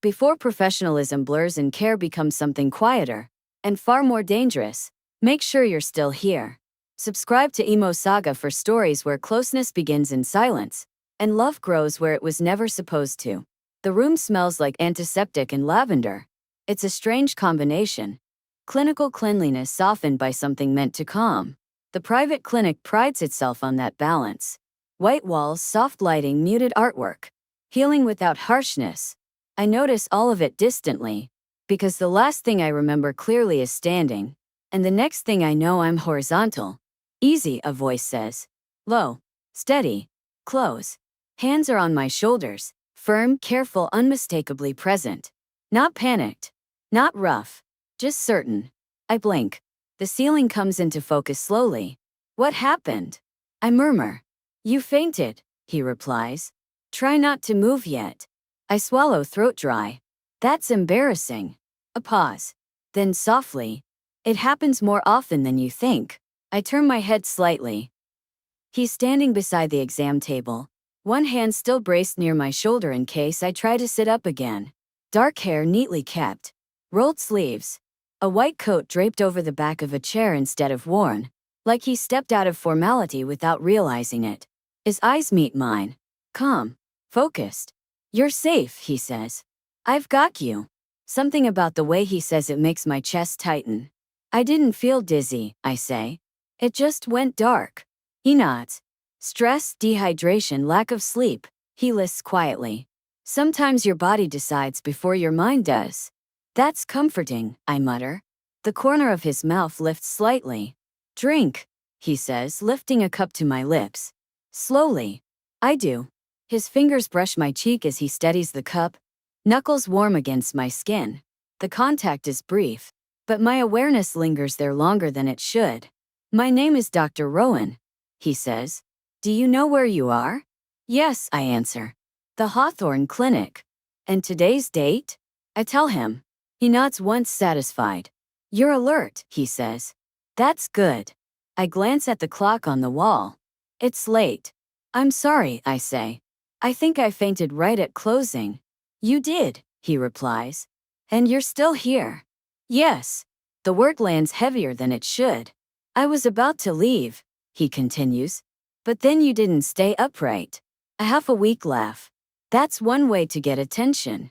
Before professionalism blurs and care becomes something quieter and far more dangerous, make sure you're still here. Subscribe to Emo Saga for stories where closeness begins in silence and love grows where it was never supposed to. The room smells like antiseptic and lavender. It's a strange combination. Clinical cleanliness softened by something meant to calm. The private clinic prides itself on that balance. White walls, soft lighting, muted artwork. Healing without harshness. I notice all of it distantly, because the last thing I remember clearly is standing, and the next thing I know I'm horizontal. Easy, a voice says. Low. Steady. Close. Hands are on my shoulders, firm, careful, unmistakably present. Not panicked. Not rough. Just certain. I blink. The ceiling comes into focus slowly. What happened? I murmur. You fainted, he replies. Try not to move yet. I swallow, throat dry. That's embarrassing. A pause. Then softly. It happens more often than you think. I turn my head slightly. He's standing beside the exam table, one hand still braced near my shoulder in case I try to sit up again. Dark hair neatly kept. Rolled sleeves. A white coat draped over the back of a chair instead of worn, like he stepped out of formality without realizing it. His eyes meet mine. Calm. Focused. You're safe, he says. I've got you. Something about the way he says it makes my chest tighten. I didn't feel dizzy, I say. It just went dark. He nods. Stress, dehydration, lack of sleep, he lists quietly. Sometimes your body decides before your mind does. That's comforting, I mutter. The corner of his mouth lifts slightly. Drink, he says, lifting a cup to my lips. Slowly. I do. His fingers brush my cheek as he steadies the cup, knuckles warm against my skin. The contact is brief, but my awareness lingers there longer than it should. My name is Dr. Rowan, he says. Do you know where you are? Yes, I answer. The Hawthorne Clinic. And today's date? I tell him. He nods once, satisfied. You're alert, he says. That's good. I glance at the clock on the wall. It's late. I'm sorry, I say. I think I fainted right at closing. You did, he replies. And you're still here. Yes. The word lands heavier than it should. I was about to leave, he continues. But then you didn't stay upright. A half a weak laugh. That's one way to get attention.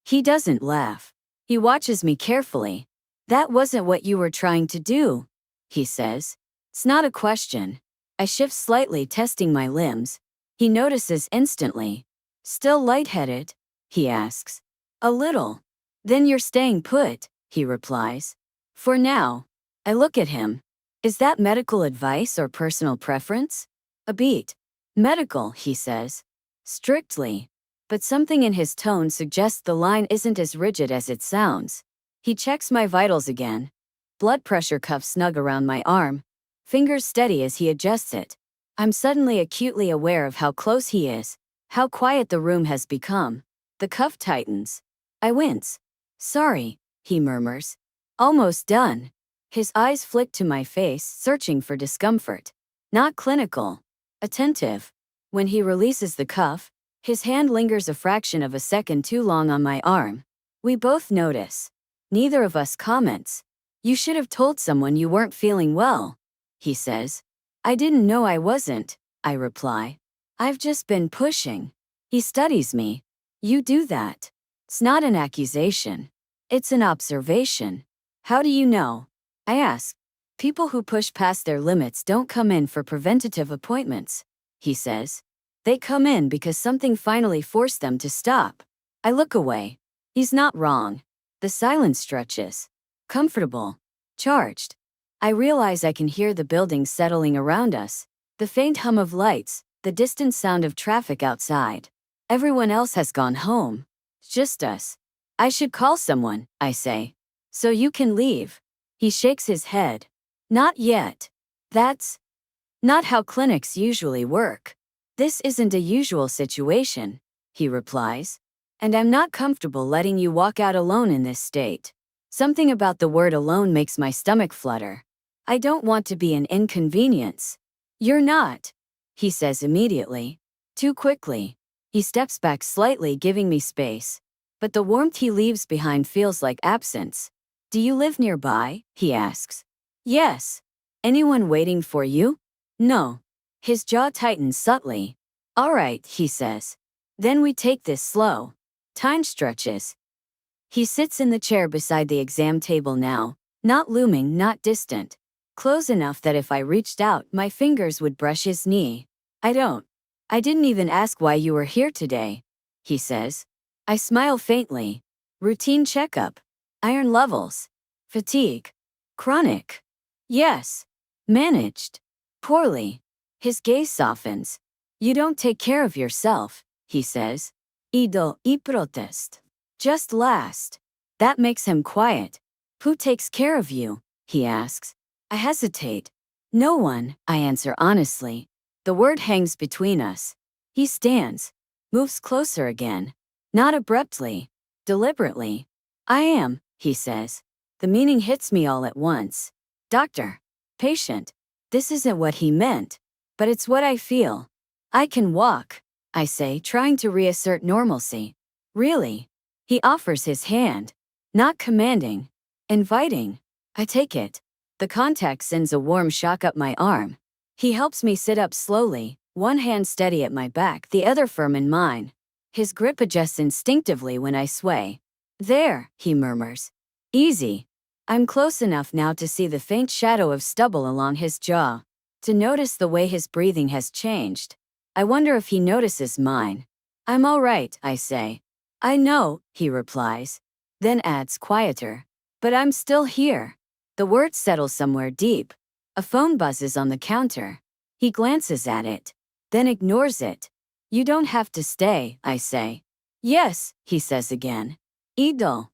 He doesn't laugh. He watches me carefully. That wasn't what you were trying to do, he says. It's not a question. I shift slightly, testing my limbs. He notices instantly. Still lightheaded? He asks. A little. Then you're staying put, he replies. For now. I look at him. Is that medical advice or personal preference? A beat. Medical, he says. Strictly. But something in his tone suggests the line isn't as rigid as it sounds. He checks my vitals again. Blood pressure cuff snug around my arm. Fingers steady as he adjusts it. I'm suddenly acutely aware of how close he is, how quiet the room has become. The cuff tightens. I wince. Sorry, he murmurs. Almost done. His eyes flick to my face, searching for discomfort. Not clinical. Attentive. When he releases the cuff, his hand lingers a fraction of a second too long on my arm. We both notice. Neither of us comments. You should have told someone you weren't feeling well, he says. I didn't know I wasn't, I reply. I've just been pushing. He studies me. You do that. It's not an accusation. It's an observation. How do you know? I ask. People who push past their limits don't come in for preventative appointments, he says. They come in because something finally forced them to stop. I look away. He's not wrong. The silence stretches. Comfortable. Charged. I realize I can hear the buildings settling around us, the faint hum of lights, the distant sound of traffic outside. Everyone else has gone home. It's just us. I should call someone, I say. So you can leave. He shakes his head. Not yet. That's not how clinics usually work. This isn't a usual situation, he replies. And I'm not comfortable letting you walk out alone in this state. Something about the word alone makes my stomach flutter. I don't want to be an inconvenience. You're not, he says immediately. Too quickly. He steps back slightly, giving me space. but the warmth he leaves behind feels like absence. Do you live nearby? He asks. Yes. Anyone waiting for you? No. His jaw tightens subtly. All right, he says. Then we take this slow. Time stretches. He sits in the chair beside the exam table now, not looming, not distant. Close enough that if I reached out, my fingers would brush his knee. I didn't even ask why you were here today, he says. I smile faintly. Routine checkup. Iron levels. Fatigue. Chronic. Yes. Managed. Poorly. His gaze softens. You don't take care of yourself, he says. Ido y protest. Just last. That makes him quiet. Who takes care of you? He asks. I hesitate. No one, I answer honestly. The word hangs between us. He stands. Moves closer again. Not abruptly. Deliberately. I am, he says. The meaning hits me all at once. Doctor. Patient. This isn't what he meant. But it's what I feel. I can walk, I say, trying to reassert normalcy. Really? He offers his hand. Not commanding. Inviting. I take it. The contact sends a warm shock up my arm. He helps me sit up slowly, one hand steady at my back, the other firm in mine. His grip adjusts instinctively when I sway. There, he murmurs. Easy. I'm close enough now to see the faint shadow of stubble along his jaw, to notice the way his breathing has changed. I wonder if he notices mine. I'm all right, I say. I know, he replies. Then adds quieter. But I'm still here. The word settles somewhere deep. A phone buzzes on the counter. He glances at it, then ignores it. You don't have to stay, I say. Yes, he says again. Ido.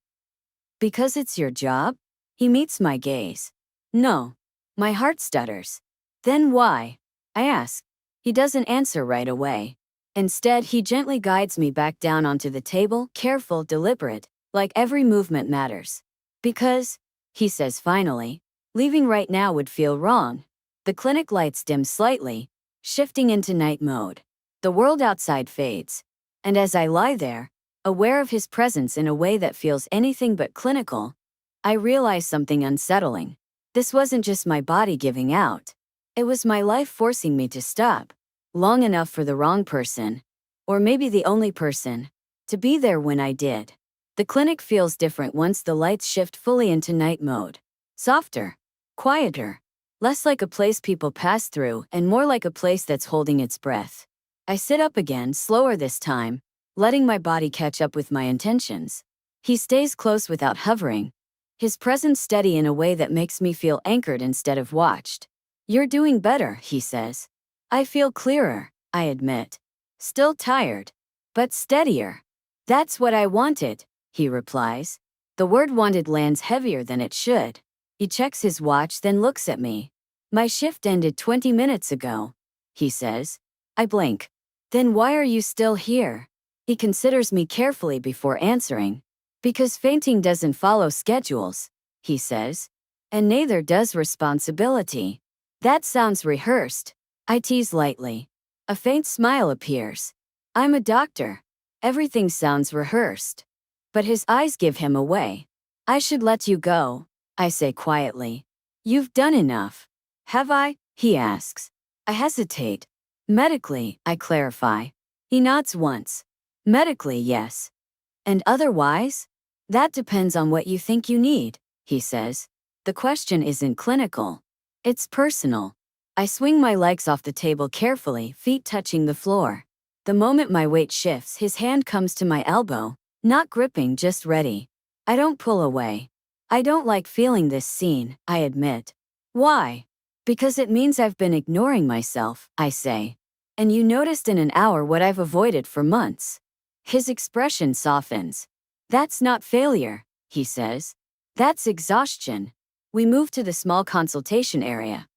Because it's your job? He meets my gaze. No. My heart stutters. Then why? I ask. He doesn't answer right away. Instead, he gently guides me back down onto the table, careful, deliberate, like every movement matters. Because, he says finally, leaving right now would feel wrong. The clinic lights dim slightly, shifting into night mode. The world outside fades. And as I lie there, aware of his presence in a way that feels anything but clinical, I realize something unsettling. This wasn't just my body giving out. It was my life forcing me to stop, long enough for the wrong person, or maybe the only person, to be there when I did. The clinic feels different once the lights shift fully into night mode. Softer, quieter, less like a place people pass through and more like a place that's holding its breath. I sit up again, slower this time, letting my body catch up with my intentions. He stays close without hovering, his presence steady in a way that makes me feel anchored instead of watched. You're doing better, he says. I feel clearer, I admit. Still tired, but steadier. That's what I wanted, he replies. The word wanted lands heavier than it should. He checks his watch, then looks at me. My shift ended 20 minutes ago, he says. I blink. Then why are you still here? He considers me carefully before answering. Because fainting doesn't follow schedules, he says. And neither does responsibility. That sounds rehearsed. I tease lightly. A faint smile appears. I'm a doctor. Everything sounds rehearsed. But his eyes give him away. I should let you go, I say quietly. You've done enough. Have I? He asks. I hesitate. Medically, I clarify. He nods once. Medically, yes. And otherwise? That depends on what you think you need, he says. The question isn't clinical. It's personal. I swing my legs off the table carefully, feet touching the floor. The moment my weight shifts, his hand comes to my elbow, not gripping, just ready. I don't pull away. I don't like feeling this seen, I admit. Why? Because it means I've been ignoring myself, I say. And you noticed in an hour what I've avoided for months. His expression softens. That's not failure, he says. That's exhaustion. We move to the small consultation area.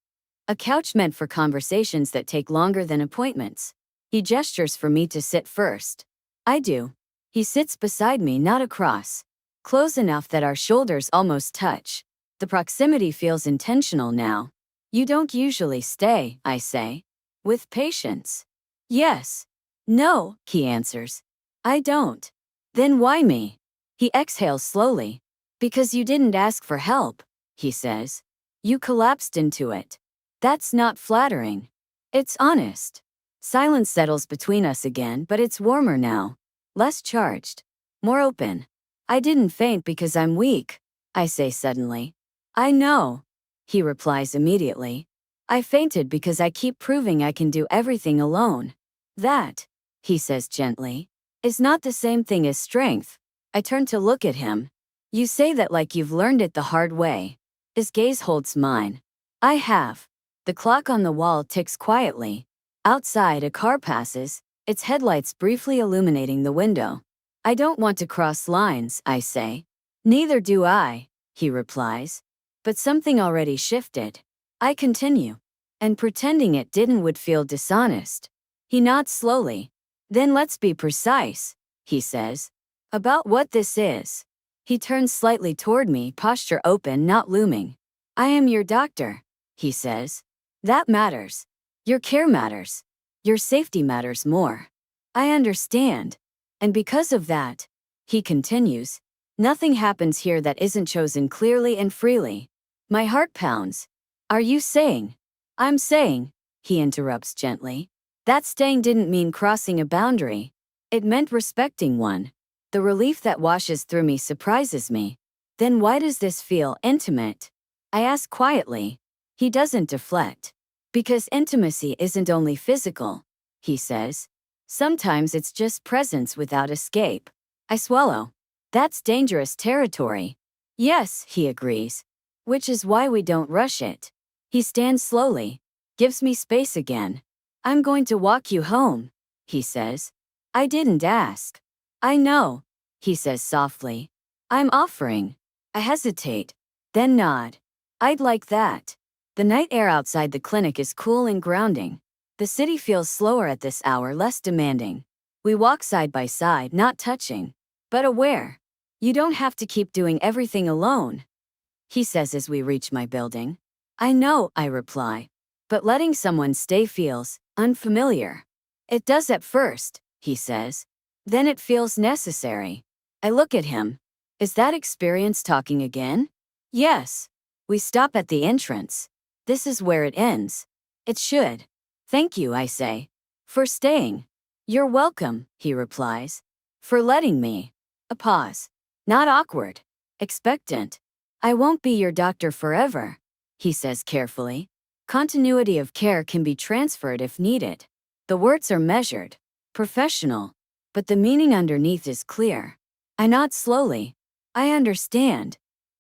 A couch meant for conversations that take longer than appointments. He gestures for me to sit first. I do. He sits beside me, not across. Close enough that our shoulders almost touch. The proximity feels intentional now. You don't usually stay, I say. With patience. Yes. No, he answers. I don't. Then why me? He exhales slowly. Because you didn't ask for help, he says. You collapsed into it. That's not flattering. It's honest. Silence settles between us again, but it's warmer now. Less charged. More open. I didn't faint because I'm weak, I say suddenly. I know, he replies immediately. I fainted because I keep proving I can do everything alone. That, he says gently, is not the same thing as strength. I turn to look at him. You say that like you've learned it the hard way. His gaze holds mine. I have. The clock on the wall ticks quietly. Outside, a car passes, its headlights briefly illuminating the window. I don't want to cross lines, I say. Neither do I, he replies. But something already shifted. I continue. And pretending it didn't would feel dishonest. He nods slowly. Then let's be precise, he says. About what this is. He turns slightly toward me, posture open, not looming. I am your doctor, he says. That matters. Your care matters. Your safety matters more. I understand. And because of that, he continues, nothing happens here that isn't chosen clearly and freely. My heart pounds. Are you saying? I'm saying, he interrupts gently. That staying didn't mean crossing a boundary. It meant respecting one. The relief that washes through me surprises me. Then why does this feel intimate? I ask quietly. He doesn't deflect. Because intimacy isn't only physical, he says. Sometimes it's just presence without escape. I swallow. That's dangerous territory. Yes, he agrees. Which is why we don't rush it. He stands slowly, gives me space again. I'm going to walk you home, he says. I didn't ask. I know, he says softly. I'm offering. I hesitate, then nod. I'd like that. The night air outside the clinic is cool and grounding. The city feels slower at this hour, less demanding. We walk side by side, not touching, but aware. You don't have to keep doing everything alone, he says as we reach my building. I know, I reply. But letting someone stay feels unfamiliar. It does at first, he says. Then it feels necessary. I look at him. Is that experience talking again? Yes. We stop at the entrance. This is where it ends. It should. Thank you, I say. For staying. You're welcome, he replies. For letting me. A pause. Not awkward. Expectant. I won't be your doctor forever, he says carefully. Continuity of care can be transferred if needed. The words are measured, professional, but the meaning underneath is clear. I nod slowly. I understand.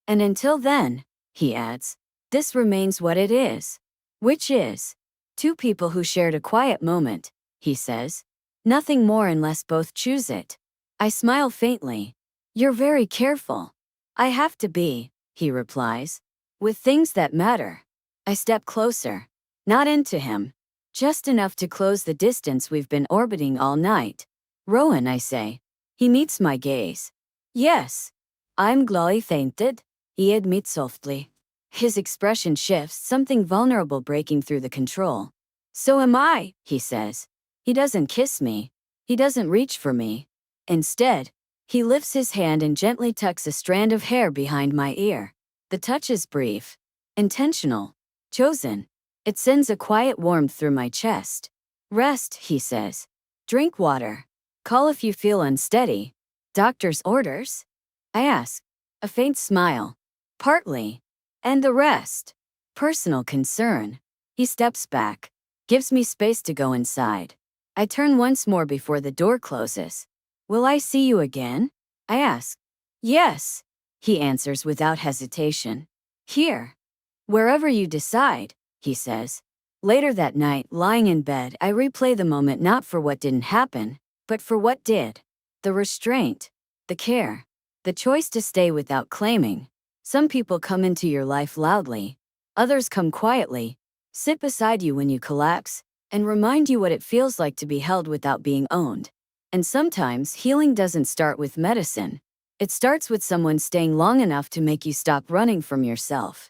And until then, he adds, this remains what it is. Which is? Two people who shared a quiet moment, he says. Nothing more unless both choose it. I smile faintly. You're very careful. I have to be, he replies. With things that matter. I step closer. Not into him. Just enough to close the distance we've been orbiting all night. Rowan, I say. He meets my gaze. Yes. I'm glad fainted, he admits softly. His expression shifts, something vulnerable breaking through the control. So am I, he says. He doesn't kiss me. He doesn't reach for me. Instead, he lifts his hand and gently tucks a strand of hair behind my ear. The touch is brief. Intentional. Chosen. It sends a quiet warmth through my chest. Rest, he says. Drink water. Call if you feel unsteady. Doctor's orders? I ask. A faint smile. Partly. And the rest? Personal concern. He steps back. Gives me space to go inside. I turn once more before the door closes. Will I see you again? I ask. Yes, he answers without hesitation. Here. Wherever you decide, he says. Later that night, lying in bed, I replay the moment not for what didn't happen, but for what did. The restraint. The care. The choice to stay without claiming. Some people come into your life loudly. Others come quietly, sit beside you when you collapse, and remind you what it feels like to be held without being owned. And sometimes healing doesn't start with medicine. It starts with someone staying long enough to make you stop running from yourself.